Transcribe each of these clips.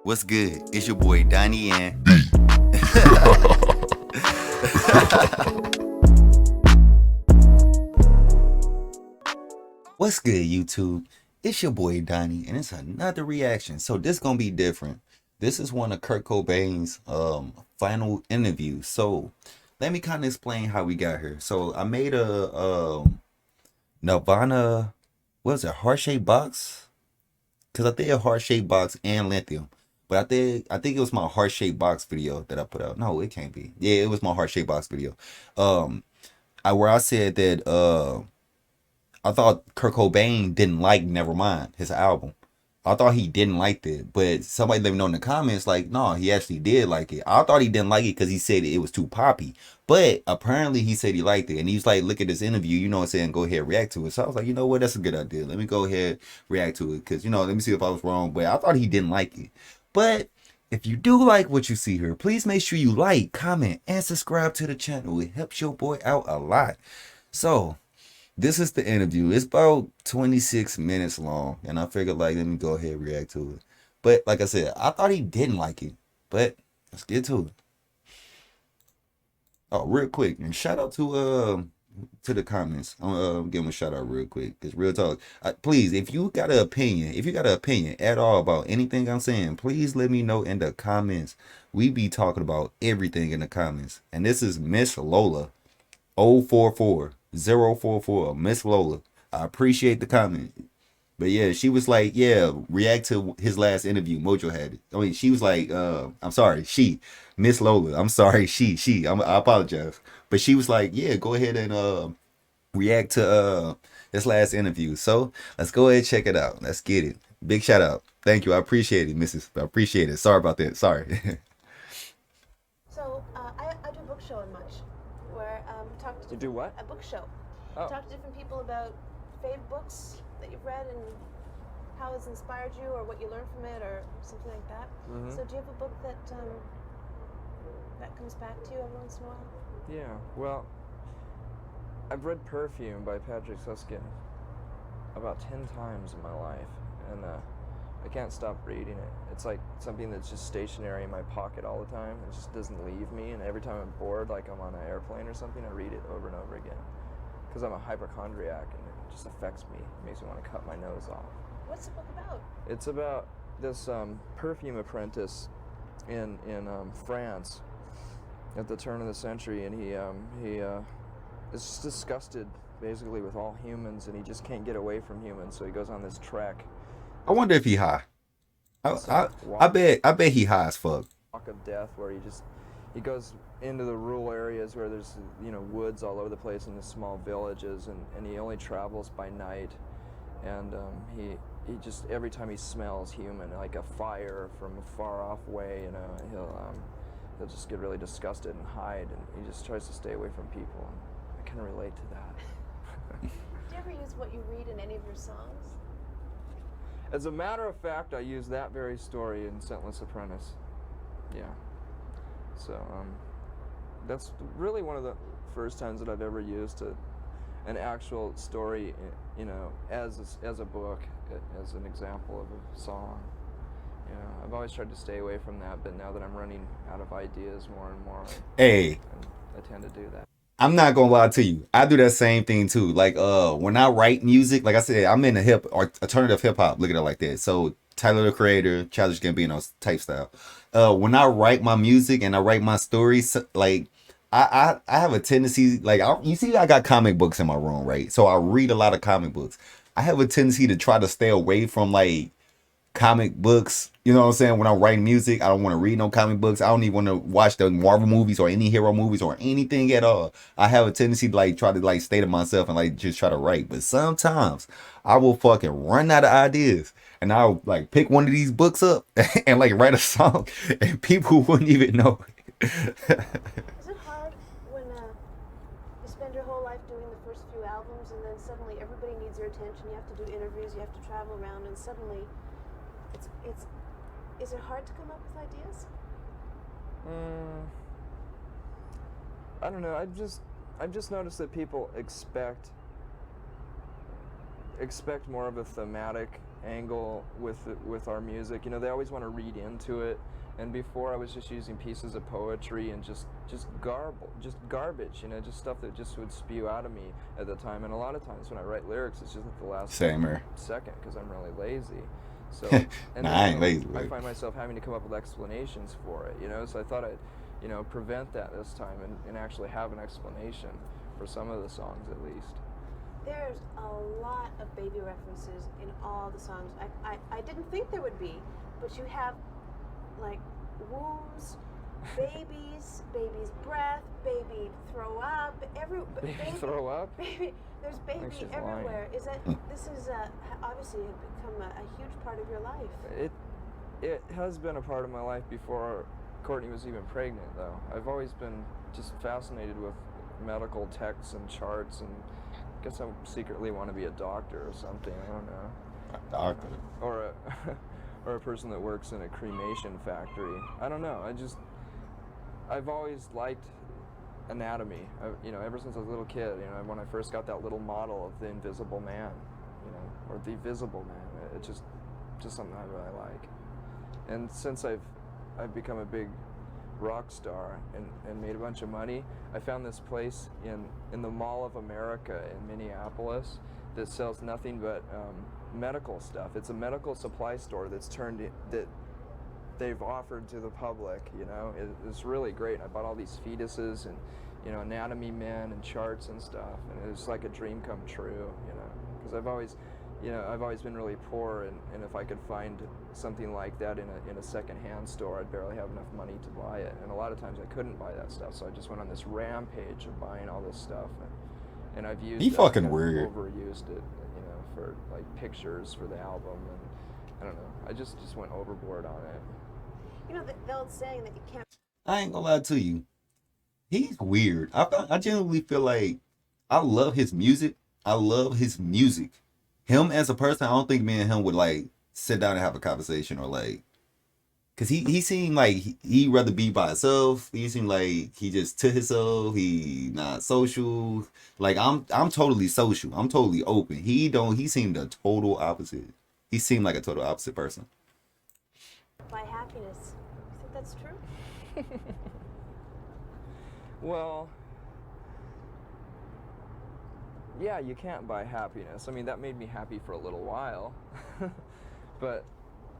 What's good? It's your boy Donnie and What's good, YouTube? It's your boy Donnie, and it's another reaction. So this gonna be different. This is one of Kurt Cobain's final interviews. So let me kind of explain how we got here. So I made a Nirvana, what was it, heart shaped box? Cause I did a heart shaped box and lithium. But I think it was my heart shaped box video that I put out. No, it can't be. Yeah, it was my heart shaped box video. Um, where I said that I thought Kurt Cobain didn't like Nevermind, his album. I thought he didn't like it, but somebody let me know in the comments like, no, he actually did like it. I thought he didn't like it because he said it was too poppy, but apparently he said he liked it, and he was like, look at this interview, you know what I'm saying, go ahead react to it. So I was like, you know what, that's a good idea. Let me go ahead react to it because let me see if I was wrong. But I thought he didn't like it. But if you do like what you see here, please make sure you like, comment, and subscribe to the channel. It helps your boy out a lot. So this is the interview. It's about 26 minutes long, and I figured like let me go ahead and react to it. But like I said, I thought he didn't like it. But let's get to it. Oh, real quick, and shout out to the comments. I'm give them a shout out real quick, cause real talk. Please, if you got an opinion, at all about anything I'm saying, please let me know in the comments. We be talking about everything in the comments. And this is Miss Lola 044044, Miss Lola. I appreciate the comment. But yeah, she was like, yeah, react to his last interview. Mojo had it. I mean, she was like, I'm sorry, Miss Lola. I'm sorry, I apologize. But she was like, yeah, go ahead and react to his last interview. So let's go ahead and check it out. Let's get it. Big shout out. Thank you. I appreciate it, Mrs. I appreciate it. Sorry about that. Sorry. I do a book show in Much, where talk to You do what? a book show. Oh. Talk to different people about favorite books that you've read and how it's inspired you, or what you learned from it, or something like that. Mm-hmm. So do you have a book that that comes back to you every once in a while? Yeah, well, I've read Perfume by Patrick Susskind about 10 times in my life, and I can't stop reading it. It's like something that's just stationary in my pocket all the time. It just doesn't leave me, and every time I'm bored, like I'm on an airplane or something, I read it over and over again. Because I'm a hypochondriac, and it just affects me. It makes me want to cut my nose off. What's the book about? It's about this perfume apprentice in France at the turn of the century, and he is just disgusted basically with all humans, and he just can't get away from humans, so he goes on this trek. I wonder if he high. I bet he high as fuck. Walk of death, where he goes into the rural areas where there's woods all over the place in the small villages, and he only travels by night, and he just, every time he smells human, like a fire from a far off way, he'll just get really disgusted and hide, and he just tries to stay away from people. And I can relate to that. Do you ever use what you read in any of your songs? As a matter of fact, I use that very story in Scentless Apprentice. Yeah. So that's really one of the first times that I've ever used an actual story, as a book, as an example of a song. I've always tried to stay away from that, but now that I'm running out of ideas more and more, Hey, I tend to do that. I'm not gonna lie to you. I do that same thing too. Like when I write music, like I said, I'm in the alternative hip hop. Look at it like that. So Tyler the Creator, Childish Gambino type style. When I write my music and I write my stories, like I have a tendency, like you see, I got comic books in my room, right? So I read a lot of comic books. I have a tendency to try to stay away from like comic books. You know what I'm saying? When I'm writing music, I don't want to read no comic books. I don't even want to watch the Marvel movies or any hero movies or anything at all. I have a tendency to like try to like stay to myself and like just try to write. But sometimes I will fucking run out of ideas, and I'll like pick one of these books up and like write a song, and people wouldn't even know. Is it hard when you spend your whole life doing the first few albums, and then suddenly everybody needs your attention? You have to do interviews, you have to travel around, and suddenly is it hard to come up with ideas? I don't know. I've just noticed that people expect more of a thematic angle with our music. You know, they always want to read into it. And before, I was just using pieces of poetry and just garbage, you know, just stuff that just would spew out of me at the time. And a lot of times when I write lyrics, it's just at the last Samer. second because I'm really lazy. So, and Nah, I ain't lazy. I find myself having to come up with explanations for it, you know. So I thought I'd, you know, prevent that this time and actually have an explanation for some of the songs at least. There's a lot of baby references in all the songs. I didn't think there would be, but you have like wombs, babies, baby's breath, baby throw up, Baby throw up? Baby, there's baby she's everywhere. lying. Is that this is obviously become a huge part of your life? It has been a part of my life before Courtney was even pregnant, though. I've always been just fascinated with medical texts and charts, and I guess I secretly want to be a doctor or something. I don't know. A doctor. Or a person that works in a cremation factory. I don't know. I've always liked anatomy. You know, ever since I was a little kid. You know, when I first got that little model of the Invisible Man, you know, or the Visible Man. It's just something I really like. And since I've become a big rock star and made a bunch of money, I found this place in the Mall of America in Minneapolis that sells nothing but medical stuff. It's a medical supply store that they've offered to the public. You know, it's really great. I bought all these fetuses and, you know, anatomy men and charts and stuff, and it was like a dream come true. You know, because I've always been really poor, and if I could find something like that in a secondhand store, I'd barely have enough money to buy it. And a lot of times I couldn't buy that stuff, so I just went on this rampage of buying all this stuff. And I've used He that, fucking kind of weird. overused it, you know, for like pictures for the album, and I don't know. I just went overboard on it. You know the old saying that you can't. I ain't gonna lie to you. He's weird. I genuinely feel like I love his music. I love his music. Him as a person, I don't think me and him would like sit down and have a conversation or like, cause he seemed like he'd rather be by himself. He seemed like he just to himself. He not social. Like I'm totally social. I'm totally open. He seemed a total opposite. He seemed like a total opposite person. By happiness. You think that's true? Well, yeah, you can't buy happiness. I mean, that made me happy for a little while. But,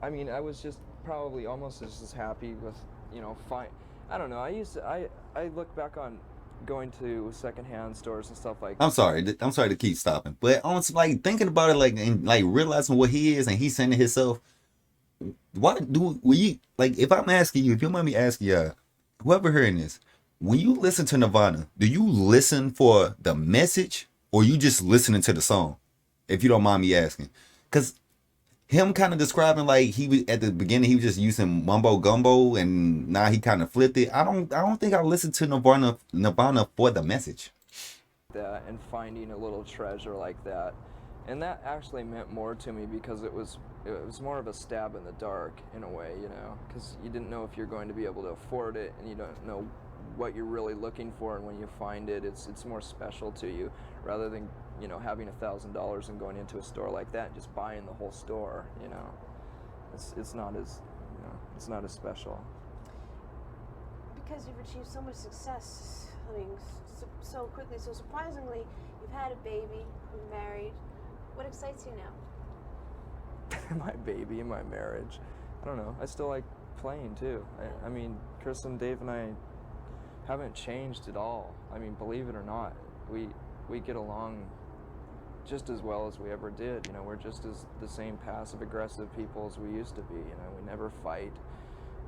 I mean, I was just probably almost just as happy with, you know, fine. I don't know. I look back on going to secondhand stores and stuff like that. I'm sorry to keep stopping, but I was like thinking about it, like and like realizing what he is, and he's saying to himself, "Why do you like?" If I'm asking you, if you mind me asking you, whoever hearing this, when you listen to Nirvana, do you listen for the message or you just listening to the song? If you don't mind me asking, because him kind of describing like he was at the beginning, he was just using mumbo gumbo, and now he kind of flipped it. I don't think I listened to Nirvana for the message. That and finding a little treasure like that, and that actually meant more to me because it was more of a stab in the dark in a way, you know, because you didn't know if you're going to be able to afford it, and you don't know what you're really looking for, and when you find it, it's more special to you rather than, you know, having $1,000 and going into a store like that and just buying the whole store. You know, it's not as, you know, it's not as special. Because you've achieved so much success, I mean, so quickly, so surprisingly, you've had a baby, you're married. What excites you now? My baby and my marriage. I don't know. I still like playing too. I mean, Chris and Dave and I haven't changed at all. I mean, believe it or not, we get along just as well as we ever did. You know, we're just as the same passive aggressive people as we used to be. You know, we never fight.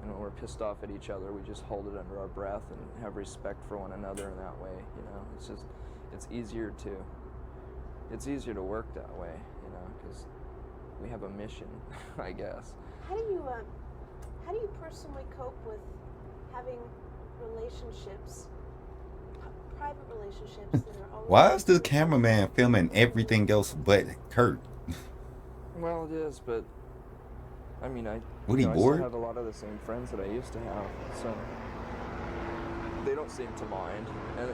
And when we're pissed off at each other, we just hold it under our breath and have respect for one another in that way. You know, it's easier to work that way, you know, because we have a mission, I guess. How do you personally cope with having relationships, private relationships that are always... Why is the cameraman filming everything else but Kurt? Well, it is, but I mean, I bored? still have a lot of the same friends that I used to have, so they don't seem to mind,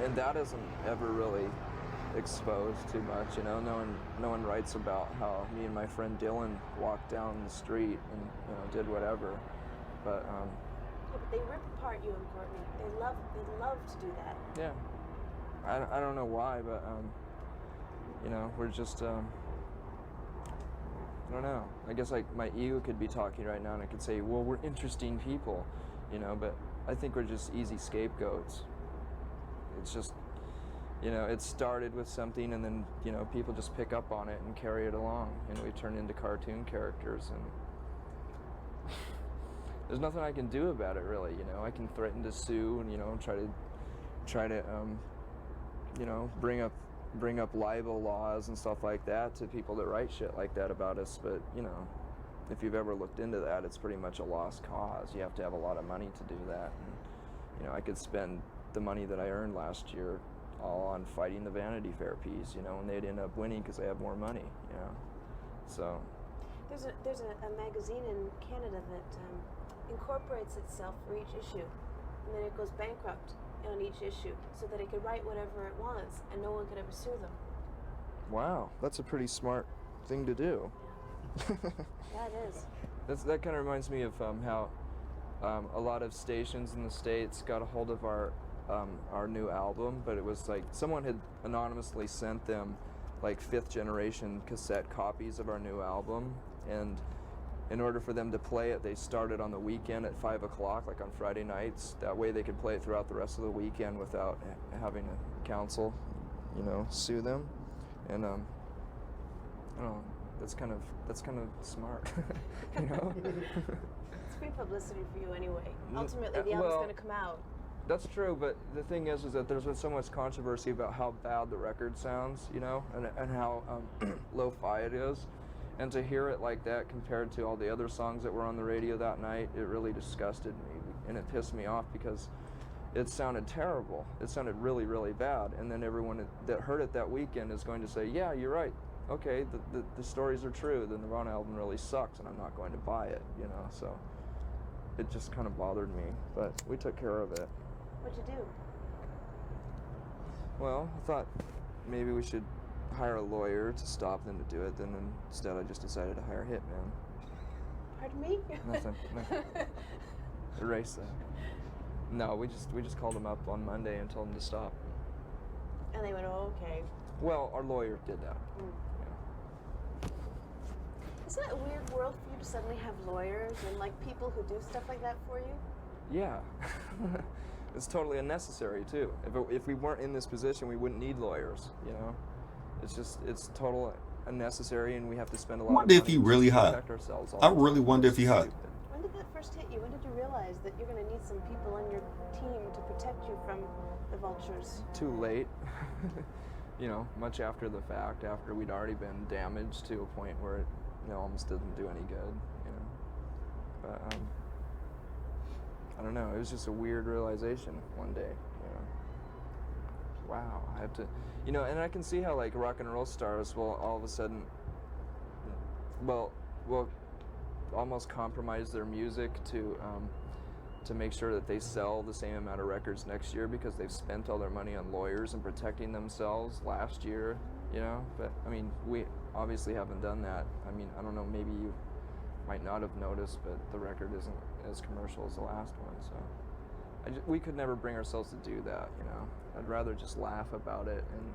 and that isn't ever really exposed too much. You know, no one writes about how me and my friend Dylan walked down the street and, you know, did whatever. But Yeah, but they rip apart you and Courtney. They love to do that. yeah, I don't know why, but you know, we're just I don't know. I guess like my ego could be talking right now, and I could say, well, we're interesting people, you know, but I think we're just easy scapegoats. It's just, you know, it started with something, and then, you know, people just pick up on it and carry it along, and we turn into cartoon characters, and there's nothing I can do about it, really. You know, I can threaten to sue, and, you know, try to you know, bring up libel laws and stuff like that to people that write shit like that about us. But, you know, if you've ever looked into that, it's pretty much a lost cause. You have to have a lot of money to do that. And, you know, I could spend the money that I earned last year all on fighting the Vanity Fair piece, you know, and they'd end up winning because they have more money, you know. So There's a magazine in Canada that incorporates itself for each issue, and then it goes bankrupt on each issue so that it could write whatever it wants and no one could ever sue them. wow, that's a pretty smart thing to do. Yeah, it is. That kind of reminds me of how a lot of stations in the States got a hold of our new album, but it was like someone had anonymously sent them like 5th generation cassette copies of our new album, and in order for them to play it, they started on the weekend at 5 o'clock, like on Friday nights. That way they could play it throughout the rest of the weekend without having a council, you know, sue them. And I don't know, that's kind of smart, you know. It's free publicity for you anyway. Ultimately, the album's going to come out. That's true, but the thing is that there's been so much controversy about how bad the record sounds, you know, and how lo-fi it is. And to hear it like that compared to all the other songs that were on the radio that night, it really disgusted me, and it pissed me off because it sounded terrible. It sounded really, really bad. And then everyone that heard it that weekend is going to say, yeah, you're right. Okay, the stories are true. The Nirvana album really sucks, and I'm not going to buy it, you know. So it just kind of bothered me, but we took care of it. What'd you do? Well, I thought maybe we should hire a lawyer to stop them to do it. Then instead, I just decided to hire a hitman. Pardon me? Nothing. Erase that. No, we just called them up on Monday and told them to stop. And they went, oh, okay. Well, our lawyer did that. Yeah. Isn't that a weird world for you to suddenly have lawyers and like people who do stuff like that for you? Yeah. It's totally unnecessary too. If we weren't in this position, we wouldn't need lawyers, you know. It's total unnecessary, and we have to spend a lot of Wonder money if he to really hot. protect ourselves. I really wonder if he hot. When did that first hit you? When did you realize that you're going to need some people on your team to protect you from the vultures? Too late. You know, much after the fact, after we'd already been damaged to a point where it, you know, almost didn't do any good, you know. But I don't know, it was just a weird realization one day, you know. Wow, I have to, you know, and I can see how like rock and roll stars will all of a sudden, will almost compromise their music to make sure that they sell the same amount of records next year because they've spent all their money on lawyers and protecting themselves last year, you know. But I mean, we obviously haven't done that. I mean, I don't know, maybe you might not have noticed, but the record isn't as commercial as the last one, so we could never bring ourselves to do that, you know. I'd rather just laugh about it, and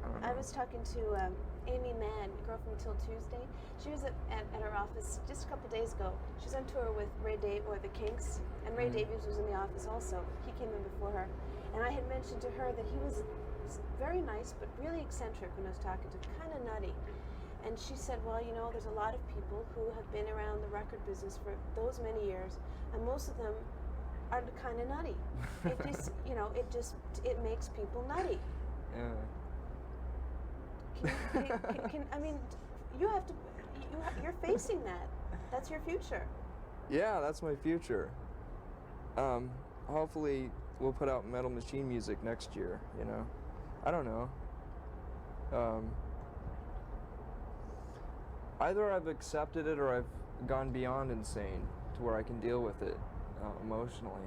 I don't know. I was talking to Amy Mann, a girl from Till Tuesday. She was at her office just a couple days ago. She was on tour with the Kinks, and Ray Davies was in the office also. He came in before her, and I had mentioned to her that he was very nice but really eccentric when I was talking to him, kind of nutty. And she said, well, you know, there's a lot of people who have been around the record business for those many years, and most of them are kind of nutty. It just, you know, it makes people nutty. Yeah. I mean, you're facing that. That's your future. Yeah, that's my future. Hopefully we'll put out Metal Machine music next year, you know. I don't know. Either I've accepted it or I've gone beyond insane to where I can deal with it emotionally.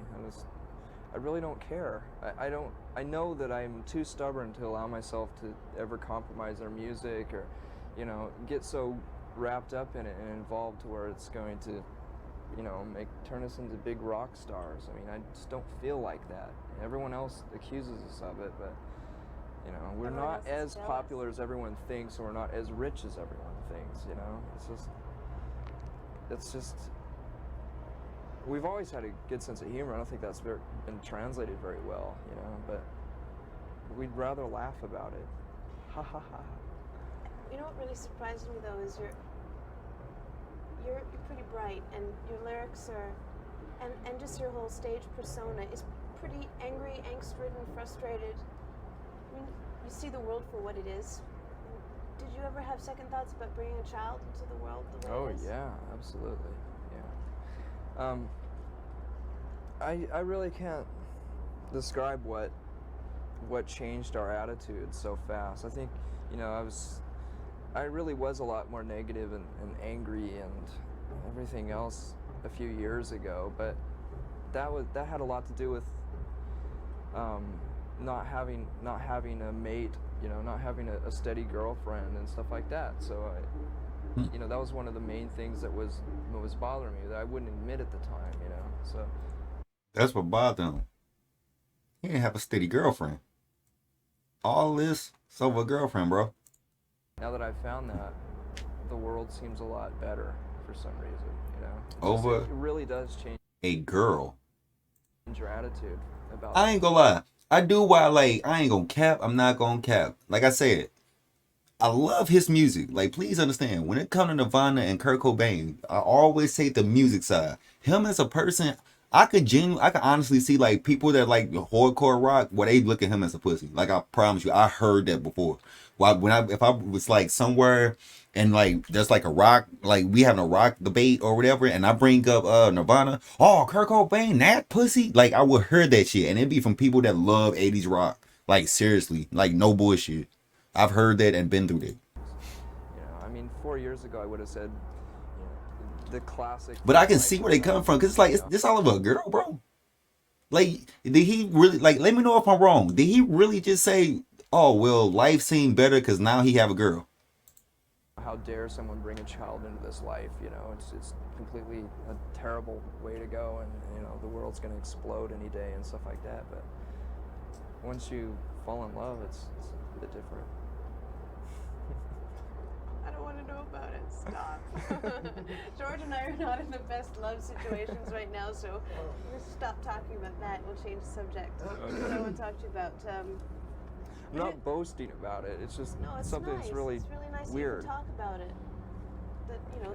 I really don't care. I don't. I know that I'm too stubborn to allow myself to ever compromise their music or, get so wrapped up in it and involved to where it's going to, turn us into big rock stars. I mean, I just don't feel like that. Everyone else accuses us of it, but we're Everyone not else is as jealous. popular as everyone thinks, and we're not as rich as everyone thinks. It's just. We've always had a good sense of humor. I don't think that's been translated very well, but we'd rather laugh about it. Ha ha ha. You know what really surprised me though is you're pretty bright, and your lyrics are, and just your whole stage persona is pretty angry, angst-ridden, frustrated. I mean, you see the world for what it is. Did you ever have second thoughts about bringing a child into the world the way Oh it is? yeah, absolutely. Yeah. I really can't describe what changed our attitude so fast. I think, I really was a lot more negative and angry and everything else a few years ago, but that had a lot to do with not having a mate, not having a steady girlfriend and stuff like that. So that was one of the main things that was bothering me, that I wouldn't admit at the time. So That's what bothered him. He didn't have a steady girlfriend. All this is over a girlfriend, bro. now that I've found that, the world seems a lot better for some reason. Over It really does change a girl. your attitude about. I ain't gonna lie. I do why I ain't gonna cap. I'm not gonna cap. Like I said, I love his music. Like, please understand, when it comes to Nirvana and Kurt Cobain, I always take the music side. Him as a person, I could honestly see like people that like hardcore rock, where they look at him as a pussy. Like, I promise you, I heard that before. If I was like somewhere and like there's like a rock, like we having a rock debate or whatever, and I bring up Nirvana, oh, Kurt Cobain, that pussy, like I would hear that shit, and it'd be from people that love '80s rock. Like, seriously, like, no bullshit. I've heard that and been through that. I mean, 4 years ago I would have said, the classic. But I can see where they come from, because it's like, it's this all of a girl, bro. Like, did he really, like, let me know if I'm wrong. Did he really just say, oh, well, life seemed better because now he have a girl? How dare someone bring a child into this life? It's completely a terrible way to go, and the world's going to explode any day and stuff like that. But once you fall in love, it's a bit different. I don't want to know about it. Stop. George and I are not in the best love situations right now, so we'll stop talking about that. We'll change the subject. What I want to talk to you about. I'm not boasting about it. It's just No, it's something nice. that's really, it's really nice weird. that you can talk about it.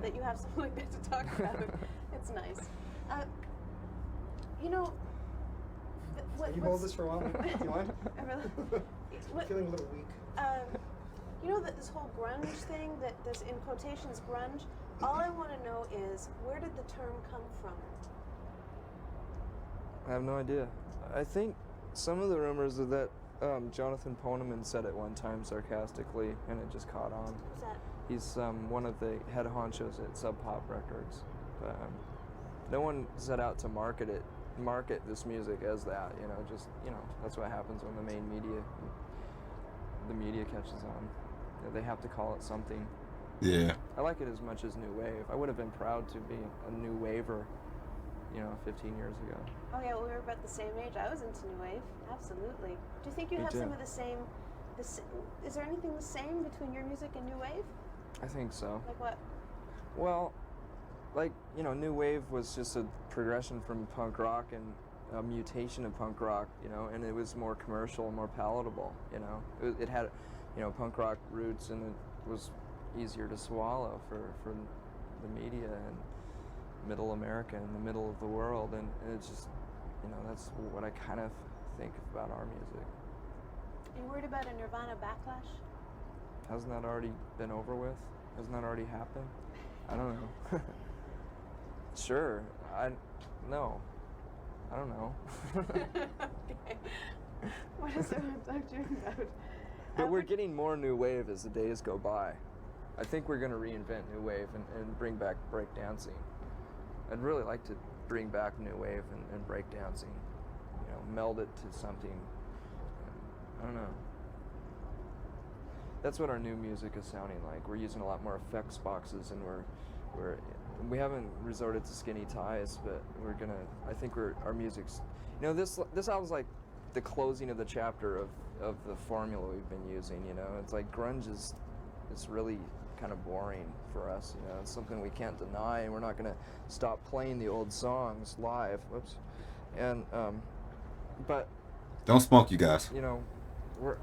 That you have something like that to talk about. It's nice. Can you hold this for a while? Do you mind? I really, I'm feeling a little weak. that this whole grunge thing, that this in quotations grunge, all I want to know is, where did the term come from? I have no idea. I think some of the rumors are that Jonathan Poneman said it one time sarcastically, and it just caught on. Who's that? He's one of the head honchos at Sub Pop Records. But, no one set out to market this music as that. That's what happens when the media catches on. They have to call it something. Yeah. I like it as much as new wave. I would have been proud to be a new waver, 15 years ago. Oh yeah, well, we were about the same age. I was into new wave, absolutely. Do you think you Me have too. some of the same? Is there anything the same between your music and new wave? I think so. Like what? Well, new wave was just a progression from punk rock and a mutation of punk rock, and it was more commercial, more palatable, It had, punk rock roots, and it was easier to swallow for the media and middle America and the middle of the world, and it's just, that's what I kind of think about our music. Are you worried about a Nirvana backlash? Hasn't that already been over with? Hasn't that already happened? I don't know. Sure. No. I don't know. Okay. What else I want to talk to you about? But we're getting more new wave as the days go by. I think we're going to reinvent new wave and bring back breakdancing. I'd really like to bring back new wave and breakdancing. meld it to something. I don't know. That's what our new music is sounding like. We're using a lot more effects boxes, and we haven't resorted to skinny ties, but I think our music's, this album's like the closing of the chapter of the formula we've been using. It's like grunge is really kind of boring for us. It's something we can't deny, and we're not going to stop playing the old songs live. Whoops. And but Don't smoke, you guys.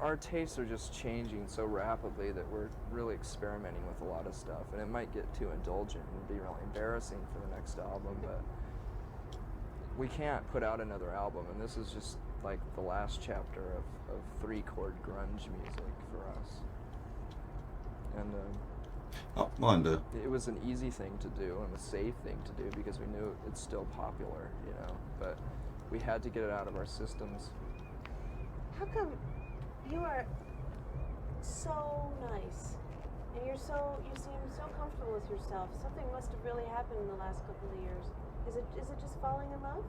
our tastes are just changing so rapidly that we're really experimenting with a lot of stuff, and it might get too indulgent and be really embarrassing for the next album, but we can't put out another album, and this is just like the last chapter of 3-chord grunge music for us. And I wonder. it was an easy thing to do and a safe thing to do because we knew it's still popular, but we had to get it out of our systems. How come you are so nice, and you seem so comfortable with yourself? Something must have really happened in the last couple of years. Is it just falling in love?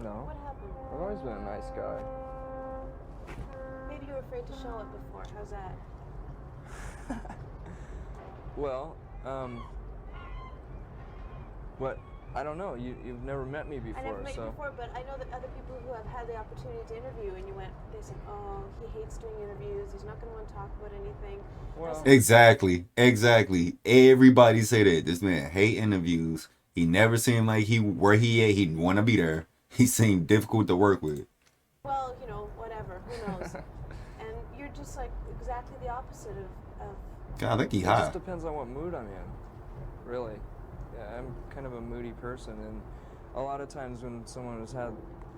No. What happened? I've always been a nice guy. Maybe you were afraid to show it before. How's that? Well, what? I don't know. You've never met me before, I never met so. you before, but I know that other people who have had the opportunity to interview, and they said, oh, he hates doing interviews. He's not going to want to talk about anything. Well, Exactly. Everybody say that. This man hate interviews. He never seemed like where he at, he'd want to be there. He seemed difficult to work with. Well, whatever. Who knows? And you're just like exactly the opposite of God, I think he it high. just depends on what mood I'm in, really. Yeah, I'm kind of a moody person, and a lot of times when someone has had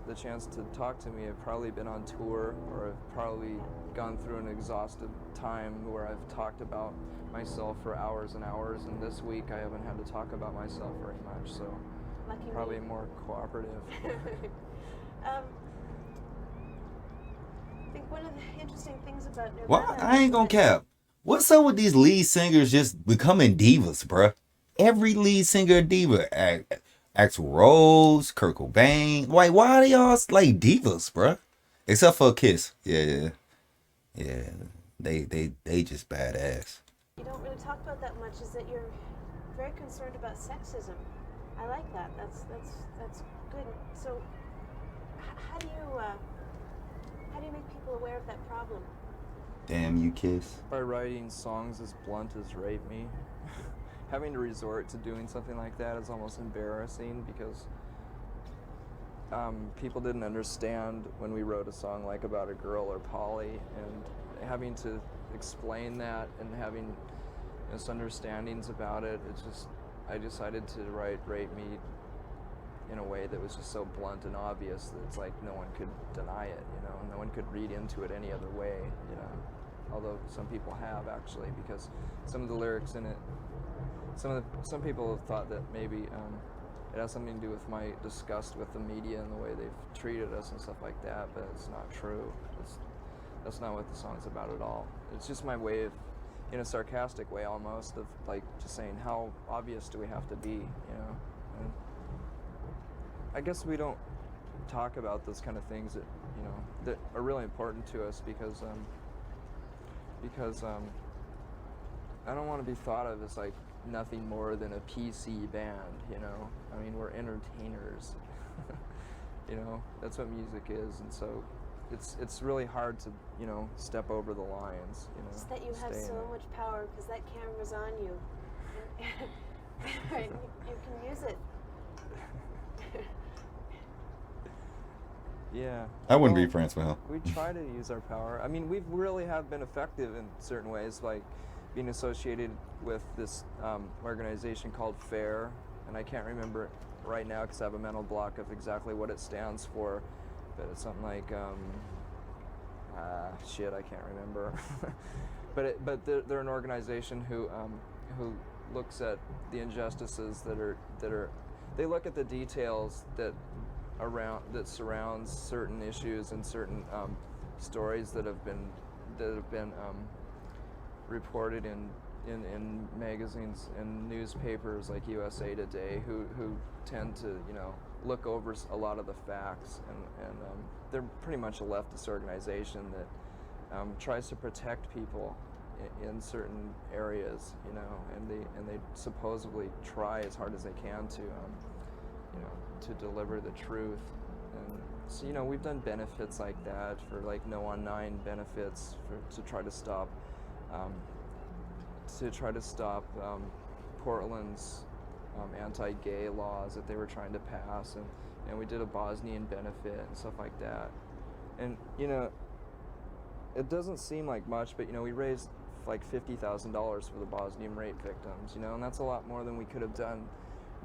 the chance to talk to me, I've probably been on tour, or I've probably gone through an exhaustive time where I've talked about myself for hours and hours, and this week I haven't had to talk about myself very much, so lucky probably me. more cooperative. I think one of the interesting things about Nirvana. Well, I ain't gonna cap. What's up with these lead singers just becoming divas, bruh? Every lead singer a diva. Axl Rose, Kurt Cobain. Why are they all like divas, bruh? Except for Kiss. Yeah. They just badass. You don't really talk about that much. Is that you're very concerned about sexism? I like that. That's good. So, how do you make people aware of that problem? Damn you, Kiss. By writing songs as blunt as Rape Me. Having to resort to doing something like that is almost embarrassing because people didn't understand when we wrote a song like about a girl or Polly, and having to explain that and having misunderstandings about it, I decided to write Rape Me in a way that was just so blunt and obvious that it's like no one could deny it, no one could read into it any other way, although some people have actually, because some of the lyrics in it, some people have thought that maybe it has something to do with my disgust with the media and the way they've treated us and stuff like that, but it's not true. That's not what the song's about at all. It's just my way of, in a sarcastic way almost, of like just saying how obvious do we have to be, And I guess we don't talk about those kind of things that that are really important to us because I don't want to be thought of as like nothing more than a PC band, I mean, we're entertainers. That's what music is, and so it's really hard to step over the lines. It's that you have so much power because that camera's on you, and you can use it. Yeah. I wouldn't be friends with him. We try to use our power. I mean, we really have been effective in certain ways, like being associated with this organization called FAIR, and I can't remember it right now because I have a mental block of exactly what it stands for, but it's something like I can't remember. but they're an organization who looks at the injustices that are they look at the details that surrounds certain issues and certain stories that have been reported in magazines and newspapers like USA Today, who tend to look over a lot of the facts, and they're pretty much a leftist organization that tries to protect people in certain areas, you know, and they supposedly try as hard as they can to, you know, to deliver the truth. And so, you know, we've done benefits like that for like No on 9 benefits to try to stop Portland's anti-gay laws that they were trying to pass, and we did a Bosnian benefit and stuff like that. And you know, it doesn't seem like much, but you know, we raised like $50,000 for the Bosnian rape victims, you know, and that's a lot more than we could have done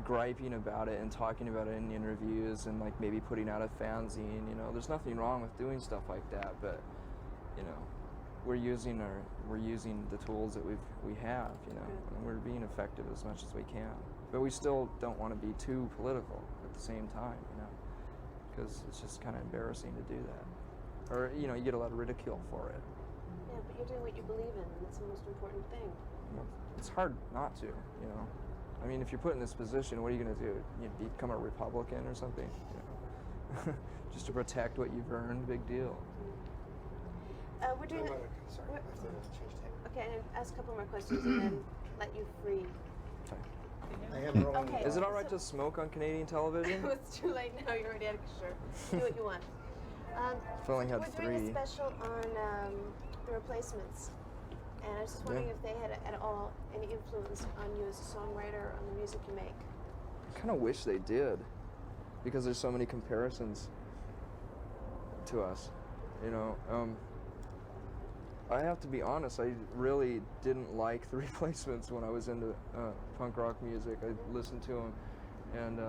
griping about it and talking about it in interviews and like maybe putting out a fanzine. You know, there's nothing wrong with doing stuff like that, but you know, we're using the tools that we have, you know, and we're being effective as much as we can. But we still don't want to be too political at the same time, you know, because it's just kind of embarrassing to do that. Or, you know, you get a lot of ridicule for it. Yeah, but you're doing what you believe in, and that's the most important thing. Well, it's hard not to, you know. I mean, if you're put in this position, what are you going to do? You become a Republican or something? You know? Just to protect what you've earned, big deal. We're doing. Sorry, I have to change tape. Okay, and ask a couple more questions and then let you free. Okay. I am rolling. Okay. Is it all right to smoke on Canadian television? It's too late now. You're already out of sure. Do what you want. I've only had we're doing 3. a special on the Replacements, and I was just wondering if they had at all any influence on you as a songwriter, on the music you make. I kind of wish they did, because there's so many comparisons to us, you know. I have to be honest, I really didn't like the Replacements when I was into punk rock music. I listened to them, and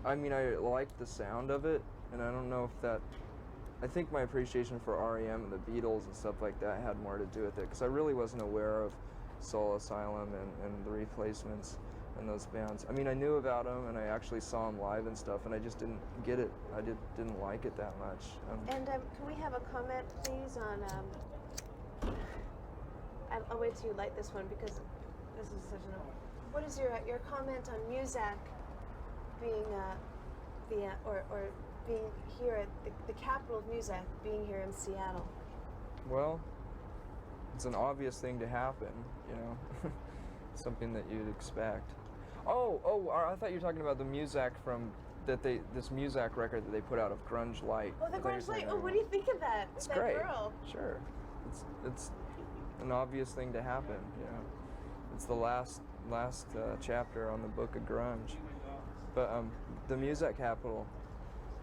I mean, I liked the sound of it, and I don't know if that, I think my appreciation for R.E.M. and the Beatles and stuff like that had more to do with it, because I really wasn't aware of Soul Asylum and the Replacements and those bands. I mean, I knew about them, and I actually saw them live and stuff, and I just didn't get it. I didn't like it that much. And can we have a comment, please, on... I'll wait till you light this one, because this is such an... What is your comment on Muzak being or being here at the capital of Muzak, being here in Seattle? Well, it's an obvious thing to happen, you know. Something that you'd expect. Oh, I thought you were talking about the Muzak this Muzak record that they put out of Grunge Light. Oh, the Grunge Light. Oh, what do you think of that? It's that great. Girl? Sure. It's an obvious thing to happen, you know. It's the last chapter on the book of grunge. But the Muzak capital,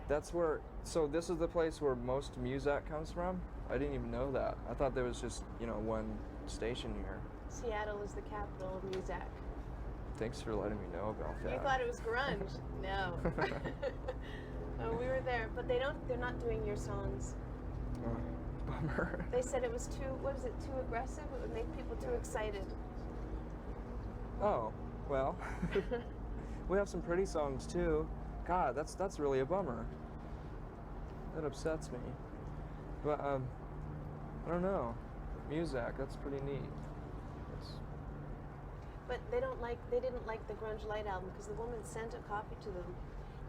that's where, so this is the place where most Muzak comes from? I didn't even know that. I thought there was just, you know, one station here. Seattle is the capital of Muzak. Thanks for letting me know about that. You thought it was grunge? No. Oh, we were there, but they're not doing your songs. Bummer. They said it was too aggressive? It would make people too excited. Oh, well. We have some pretty songs too. God, that's really a bummer. That upsets me. But I don't know. Muzak, that's pretty neat. But they didn't like the Grunge Light album because the woman sent a copy to them.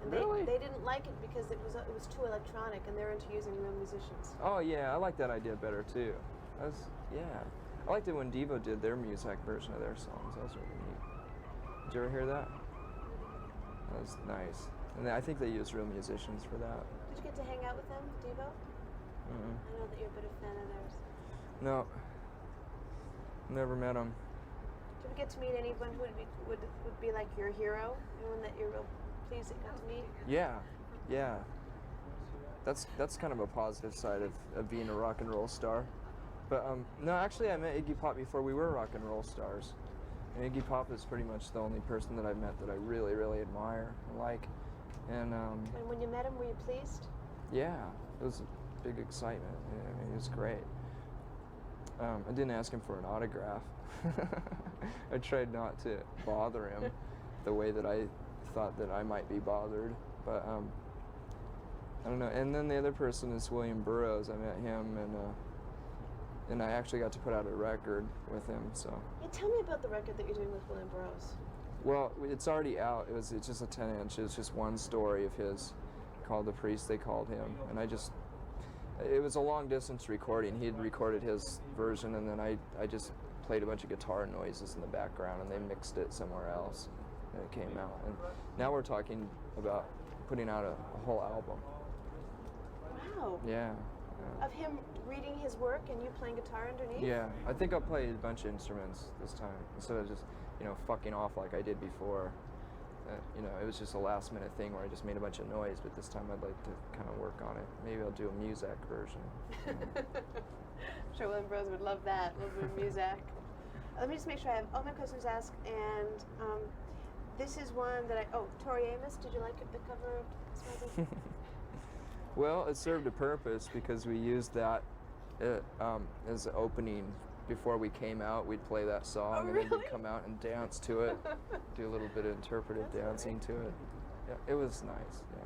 And Really? they didn't like it because it was too electronic, and they're into using real musicians. Oh yeah, I like that idea better too. Yeah. I liked it when Devo did their Muzak version of their songs. That was really neat. Did you ever hear that? That was nice. And I think they used real musicians for that. Did you get to hang out with them, Devo? Mm-mm. I know that you're a bit of a fan of theirs. No. Never met them. Did you get to meet anyone who would be like your hero? Anyone that you're real pleased that you got to meet? Yeah. That's kind of a positive side of being a rock and roll star. But no, actually I met Iggy Pop before we were rock and roll stars. And Iggy Pop is pretty much the only person that I've met that I really, really admire and like. And when you met him, were you pleased? yeah, it was a big excitement. I mean, it was great. I didn't ask him for an autograph. I tried not to bother him the way that I thought that I might be bothered. But I don't know. And then the other person is William Burroughs. I met him, and I actually got to put out a record with him. So Yeah, tell me about the record that you're doing with William Burroughs. Well, it's already out. It's just a 10-inch. It's just one story of his called The Priest They Called Him. And it was a long distance recording. He had recorded his version, and then I just played a bunch of guitar noises in the background, and they mixed it somewhere else, and it came out. And now we're talking about putting out a whole album. Wow. Yeah. Of him reading his work and you playing guitar underneath? Yeah, I think I'll play a bunch of instruments this time instead of just, fucking off like I did before. It was just a last minute thing where I just made a bunch of noise, but this time I'd like to kind of work on it. Maybe I'll do a music version. I'm sure William Burroughs would love that, a little bit of music. Let me just make sure I have all my questions asked, and this is one that Tori Amos, did you like the cover of Smiling? Well, it served a purpose because we used that as the opening. Before we came out, we'd play that song, and then we'd come out and dance to it, do a little bit of interpretive dancing to it. Yeah, it was nice. Yeah.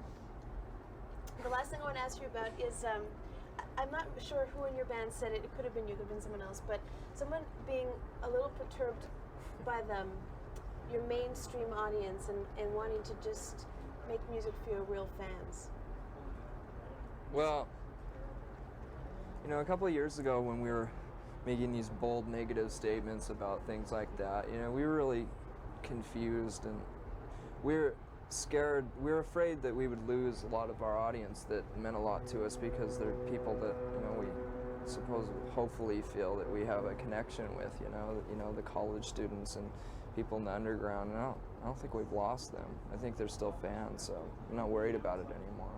The last thing I want to ask you about is, I'm not sure who in your band said it. It could have been you, could have been someone else, but someone being a little perturbed by your mainstream audience and wanting to just make music for your real fans. Well, a couple of years ago when we were making these bold negative statements about things like that, we were really confused, and we were scared. We were afraid that we would lose a lot of our audience that meant a lot to us, because they're people that we hopefully feel that we have a connection with, the college students and people in the underground. And I don't think we've lost them. I think they're still fans, so I'm not worried about it anymore.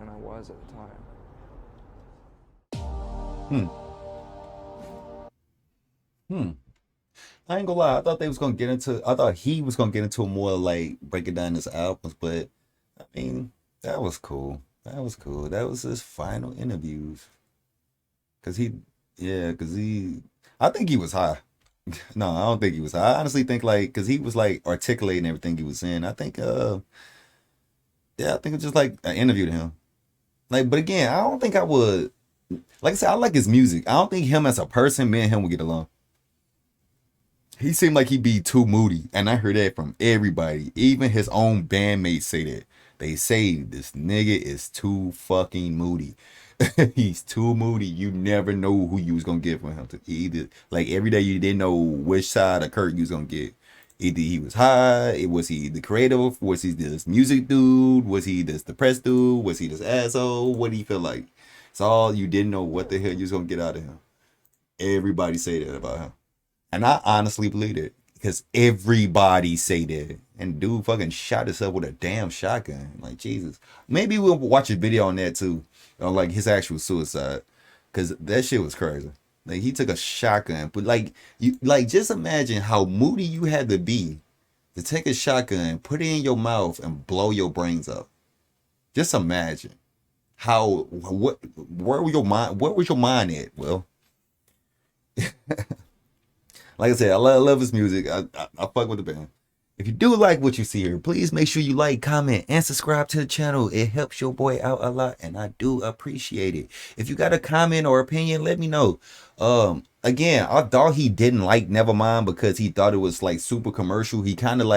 And I was at the time. I ain't gonna lie. I thought he was gonna get into more like breaking down his albums, but I mean, that was cool. That was his final interviews. I think he was high. No, I don't think he was high. I honestly think cause he was articulating everything he was saying. I think it was just I interviewed him. But again, I don't think I would. Like I said, I like his music. I don't think him as a person, me and him would get along. He seemed like he'd be too moody, and I heard that from everybody. Even his own bandmates say that. They say this nigga is too fucking moody. He's too moody. You never know who you was gonna get from him. Either every day you didn't know which side of Kurt you was gonna get. Either he was high, was he the creative, was he this music dude, was he this depressed dude, was he this asshole? What do you feel like? It's all you didn't know what the hell you was gonna get out of him. Everybody say that about him. And I honestly believe it, because everybody say that. And dude fucking shot himself with a damn shotgun. Jesus. Maybe we'll watch a video on that too, on his actual suicide, because that shit was crazy. He took a shotgun, but just imagine how moody you had to be to take a shotgun, put it in your mouth, and blow your brains up. Just imagine where was your mind at? Well, like I said, I love his music. I fuck with the band. If you do like what you see here, please make sure you like, comment, and subscribe to the channel. It helps your boy out a lot, and I do appreciate it. If you got a comment or opinion, let me know. Again, I thought he didn't like Nevermind because he thought it was super commercial. He kind of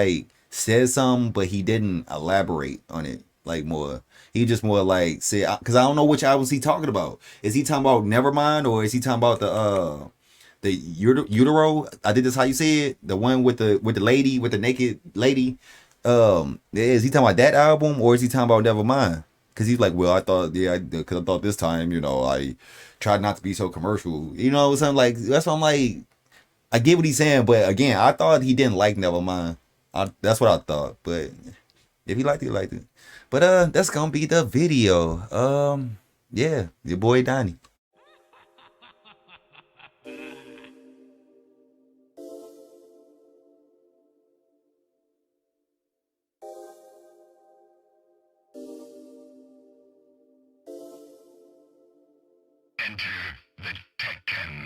said something, but he didn't elaborate on it more. He just more said, because I don't know which albums he talking about. Is he talking about Nevermind, or is he talking about the utero? I think that's how you say it. The one with the lady, with the naked lady. Is he talking about that album, or is he talking about Nevermind? Because he's well, I thought, because I thought this time, I tried not to be so commercial. Something that's what I'm I get what he's saying, but again, I thought he didn't like Nevermind. That's what I thought. But if he liked it, he liked it. But that's gonna be the video. Yeah, your boy Donnie. Enter the Tekken.